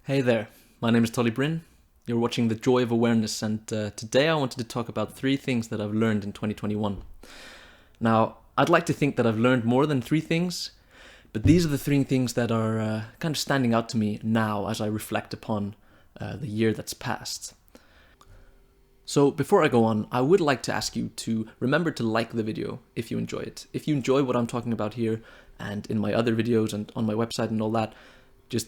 Hey there, my name is Tolly Bryn. You're watching The Joy of Awareness, and today I wanted to talk about 3 things that I've learned in 2021. Now, I'd like to think that I've learned more than 3 things, but these are the 3 things that are kind of standing out to me now as I reflect upon the year that's passed. So, before I go on, I would like to ask you to remember to like the video if you enjoy it. If you enjoy what I'm talking about here and in my other videos and on my website and all that, just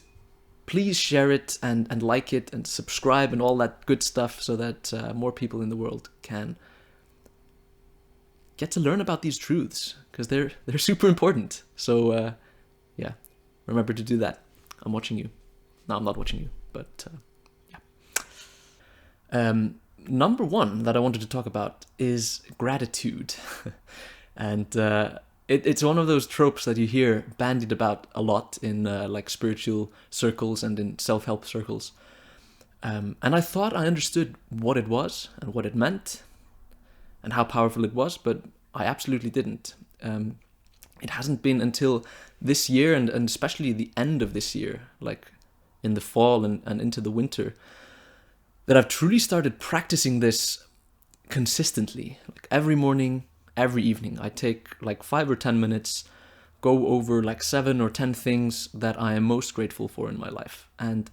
please share it and like it and subscribe and all that good stuff so that more people in the world can get to learn about these truths because they're super important. So yeah, remember to do that. I'm watching you. No, I'm not watching you, but yeah. Number one that I wanted to talk about is gratitude, and it's one of those tropes that you hear bandied about a lot in like spiritual circles and in self-help circles. And I thought I understood what it was and what it meant and how powerful it was, but I absolutely didn't. It hasn't been until this year and especially the end of this year, like in the fall and into the winter, that I've truly started practicing this consistently. Like every morning, every evening, I take like 5 or 10 minutes, go over like 7 or 10 things that I am most grateful for in my life. And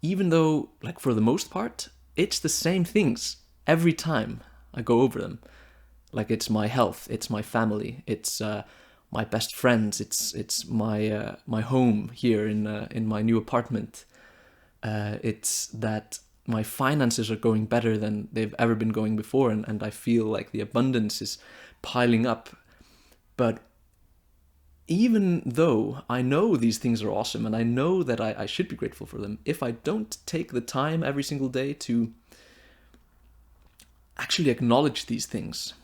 even though, like for the most part, it's the same things every time I go over them. Like it's my health, it's my family, it's my best friends, it's my home here in my new apartment. It's that my finances are going better than they've ever been going before, and I feel like the abundance is piling up. But even though I know these things are awesome and I know that I should be grateful for them, if I don't take the time every single day to actually acknowledge these things,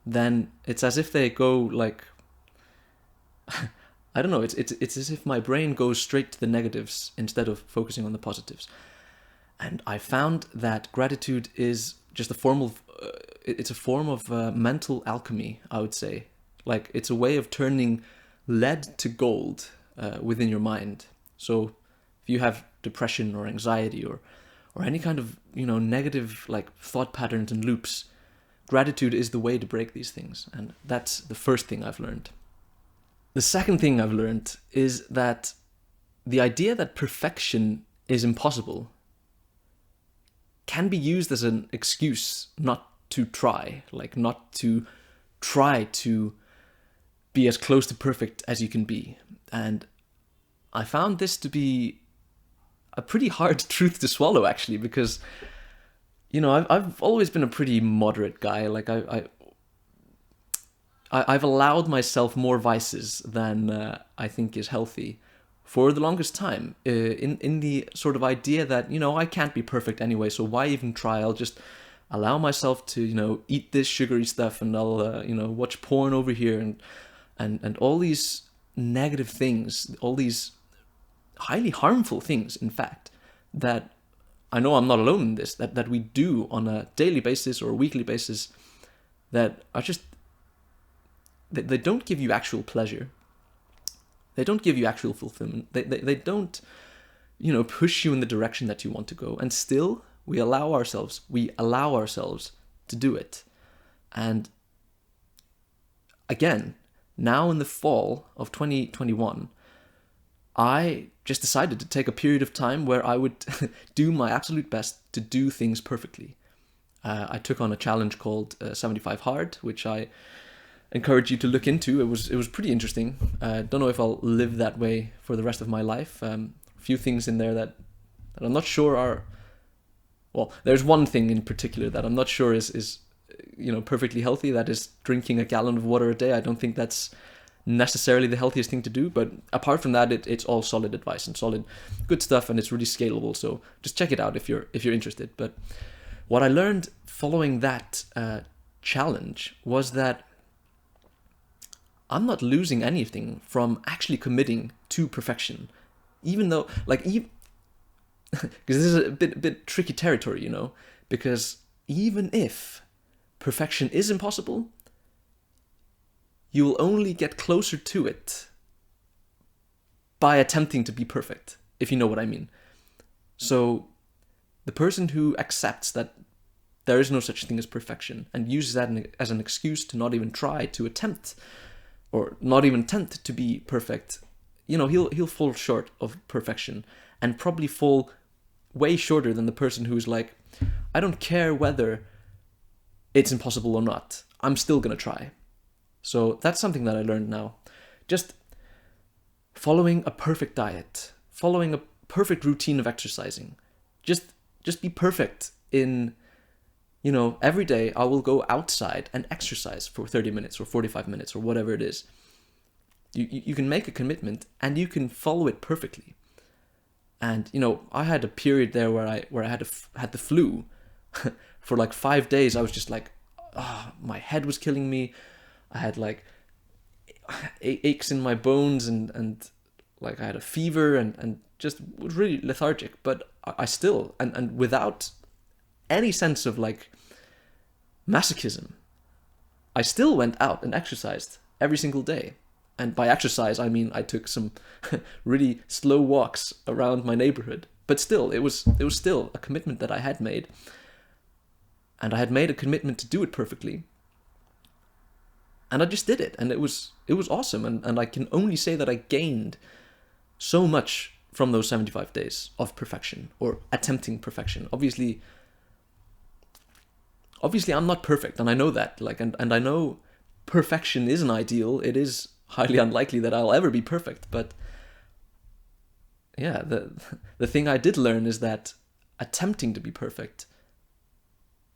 then it's as if they go like I don't know, it's as if my brain goes straight to the negatives instead of focusing on the positives. And I found that gratitude is just a form of it's a form of mental alchemy, I would say. Like it's a way of turning lead to gold within your mind. So if you have depression or anxiety or any kind of negative like thought patterns and loops, gratitude is the way to break these things, and that's the first thing I've learned. The second thing I've learned is that the idea that perfection is impossible can be used as an excuse not to try, like not to try to be as close to perfect as you can be. And I found this to be a pretty hard truth to swallow, actually, because I've always been a pretty moderate guy. Like I've allowed myself more vices than I think is healthy for the longest time, in the sort of idea that I can't be perfect anyway, so why even try? I'll just allow myself to eat this sugary stuff, and I'll watch porn over here, and all these negative things, all these highly harmful things, in fact, that I know I'm not alone in this, that we do on a daily basis or a weekly basis, that are just they don't give you actual pleasure. They don't give you actual fulfillment. They don't, push you in the direction that you want to go. And still, we allow ourselves to do it. And again, now in the fall of 2021, I just decided to take a period of time where I would do my absolute best to do things perfectly. I took on a challenge called 75 Hard, which I encourage you to look into. It was pretty interesting. Don't know if I'll live that way for the rest of my life. A few things in there that I'm not sure are. Well, there's one thing in particular that I'm not sure is perfectly healthy. That is drinking a gallon of water a day. I don't think that's necessarily the healthiest thing to do. But apart from that, it's all solid advice and solid good stuff, and it's really scalable. So just check it out if you're interested. But what I learned following that challenge was that I'm not losing anything from actually committing to perfection, even though, because this is a bit tricky territory, because even if perfection is impossible, you will only get closer to it by attempting to be perfect, if you know what I mean. So the person who accepts that there is no such thing as perfection and uses that as an excuse to not even try to attempt, or not even attempt to be perfect, he'll fall short of perfection, and probably fall way shorter than the person who's like, I don't care whether it's impossible or not, I'm still gonna try. So that's something that I learned now. Just following a perfect diet, following a perfect routine of exercising. Just be perfect in, every day I will go outside and exercise for 30 minutes or 45 minutes or whatever it is. You can make a commitment and you can follow it perfectly. And I had a period there where I had the flu for like 5 days. I was just like, my head was killing me. I had like aches in my bones, and like I had a fever, and just was really lethargic. But I still, and without any sense of like masochism, I still went out and exercised every single day. And by exercise, I mean I took some really slow walks around my neighborhood. But still, it was still a commitment that I had made. And I had made a commitment to do it perfectly. And I just did it. And it was awesome. And I can only say that I gained so much from those 75 days of perfection, or attempting perfection. Obviously I'm not perfect, and I know that. And I know perfection isn't ideal. It is highly unlikely that I'll ever be perfect, but yeah, the thing I did learn is that attempting to be perfect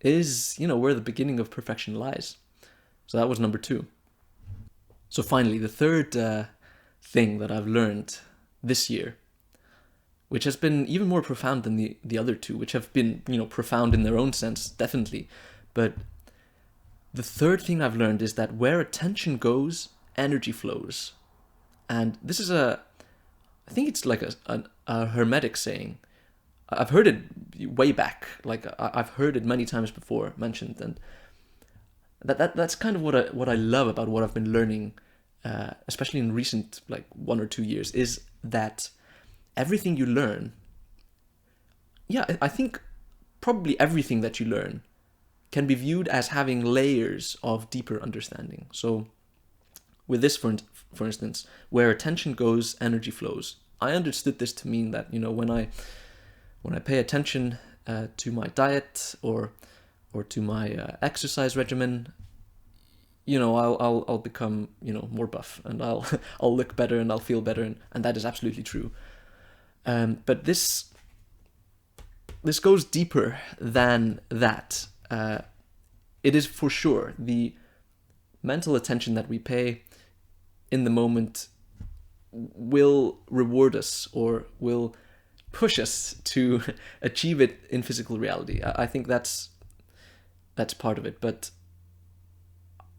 is, where the beginning of perfection lies. So that was number 2. So finally, the third thing that I've learned this year, which has been even more profound than the other two, which have been, profound in their own sense, definitely. But the third thing I've learned is that where attention goes, energy flows. And this is I think it's like a Hermetic saying. I've heard it way back. Like I've heard it many times before mentioned, and that's kind of what I love about what I've been learning, especially in recent like 1 or 2 years, is that everything you learn, I think probably everything that you learn can be viewed as having layers of deeper understanding. So with this, for instance, where attention goes, energy flows. I understood this to mean that, when I pay attention to my diet or to my exercise regimen, I'll become, more buff, and I'll I'll look better, and I'll feel better, and that is absolutely true. But this goes deeper than that. It is for sure the mental attention that we pay in the moment will reward us, or will push us to achieve it in physical reality. I think that's part of it, but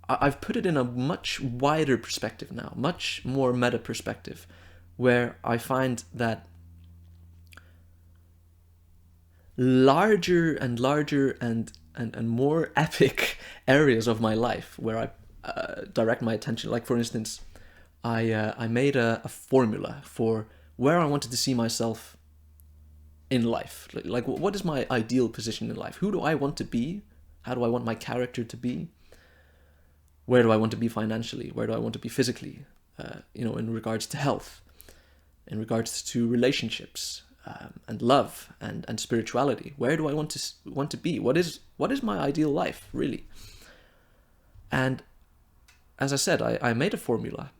I've put it in a much wider perspective now, much more meta perspective, where I find that larger and larger and more epic areas of my life where I direct my attention. Like, for instance, I made a formula for where I wanted to see myself in life. Like, what is my ideal position in life? Who do I want to be? How do I want my character to be? Where do I want to be financially? Where do I want to be physically? In regards to health, in regards to relationships, and love and spirituality. Where do I want to be? What is my ideal life, really? And as I said, I made a formula.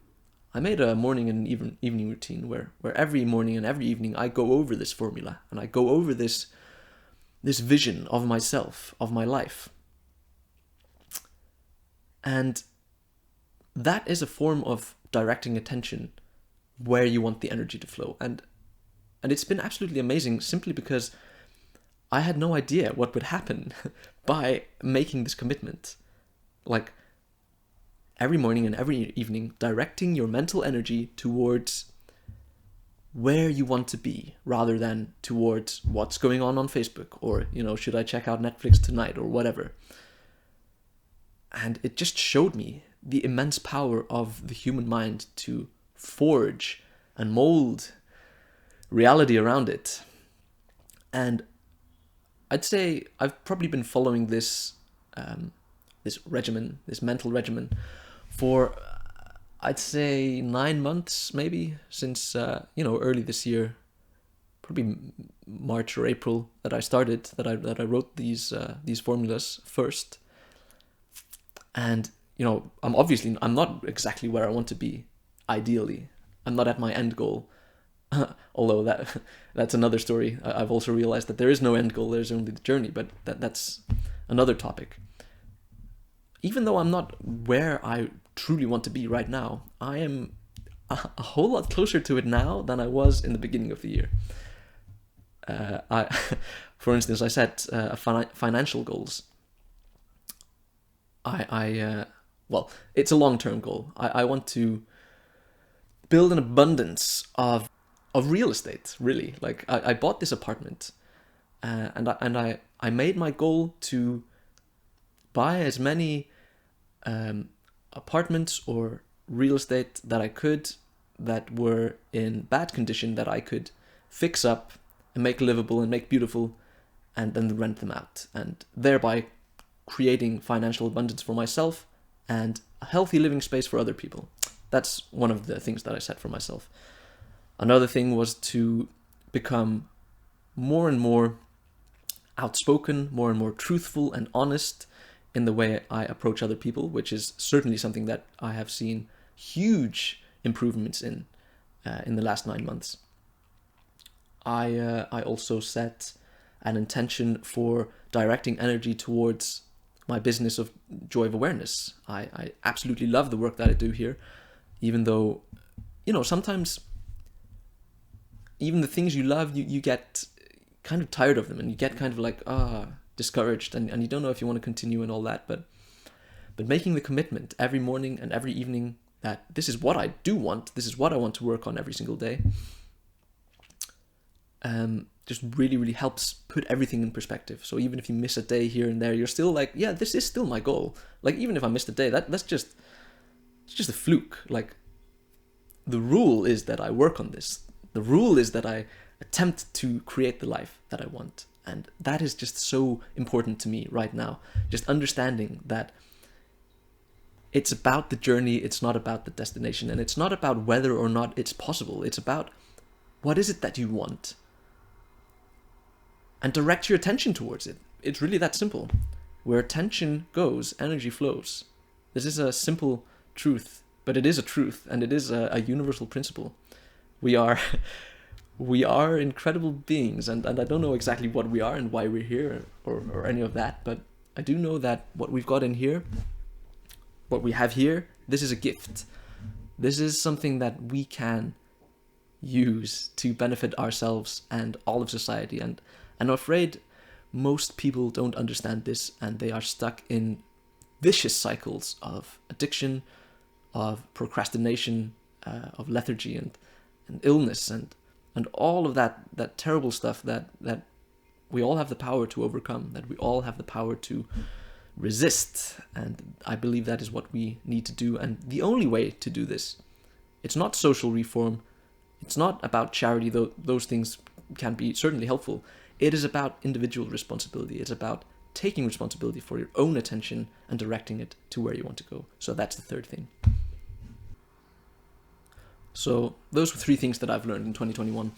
I made a morning and evening routine where every morning and every evening I go over this formula, and I go over this vision of myself, of my life. And that is a form of directing attention where you want the energy to flow. And it's been absolutely amazing, simply because I had no idea what would happen by making this commitment. Like, every morning and every evening, directing your mental energy towards where you want to be, rather than towards what's going on Facebook, or, should I check out Netflix tonight, or whatever. And it just showed me the immense power of the human mind to forge and mold reality around it. And I'd say I've probably been following this this regimen, this mental regimen, for I'd say 9 months maybe, since early this year, probably March or April, that I started, that I wrote these formulas first. And I'm not exactly where I want to be. Ideally, I'm not at my end goal. Although that's another story. I've also realized that there is no end goal. There's only the journey. But that's another topic. Even though I'm not where I truly want to be right now, I am a whole lot closer to it now than I was in the beginning of the year. For instance, I set financial goals. Well, it's a long-term goal. I want to build an abundance of real estate. Really, like I bought this apartment, and I made my goal to buy as many apartments or real estate that I could, that were in bad condition, that I could fix up and make livable and make beautiful, and then rent them out, and thereby creating financial abundance for myself and a healthy living space for other people. That's one of the things that I set for myself. Another thing was to become more and more outspoken, more and more truthful and honest in the way I approach other people, which is certainly something that I have seen huge improvements in the last 9 months. I also set an intention for directing energy towards my business of Joy of Awareness. I absolutely love the work that I do here, even though, sometimes even the things you love, you get kind of tired of them, and you get kind of like, discouraged, and you don't know if you want to continue and all that, but making the commitment every morning and every evening that this is what I do want, this is what I want to work on every single day, just really, really helps put everything in perspective. So even if you miss a day here and there, you're still like, yeah, this is still my goal. Like, even if I missed a day, it's just a fluke. Like, the rule is that I work on this. The rule is that I attempt to create the life that I want. And that is just so important to me right now. Just understanding that it's about the journey, it's not about the destination, and it's not about whether or not it's possible. It's about what is it that you want, and direct your attention towards it. It's really that simple. Where attention goes, energy flows. This is a simple truth, but it is a truth, and it is a universal principle. We are incredible beings, and I don't know exactly what we are and why we're here or any of that, but I do know that what we've got in here, what we have here, this is a gift. This is something that we can use to benefit ourselves and all of society, and I'm afraid most people don't understand this, and they are stuck in vicious cycles of addiction, of procrastination, of lethargy and illness, and all of that terrible stuff that we all have the power to overcome, that we all have the power to resist. And I believe that is what we need to do, and the only way to do this. It's not social reform, it's not about charity, though those things can be certainly helpful. It is about individual responsibility. It's about taking responsibility for your own attention and directing it to where you want to go. So that's the third thing. So those were 3 things that I've learned in 2021.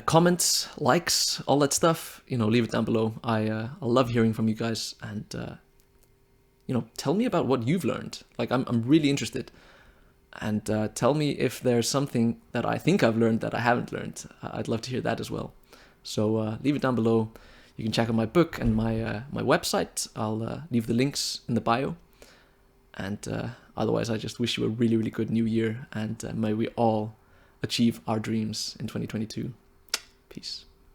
Comments, likes, all that stuff, leave it down below. I love hearing from you guys, and tell me about what you've learned. Like, I'm really interested. And tell me if there's something that I think I've learned that I haven't learned. I'd love to hear that as well. So leave it down below. You can check out my book and my website. I'll leave the links in the bio. And otherwise, I just wish you a really, really good new year. And may we all achieve our dreams in 2022. Peace.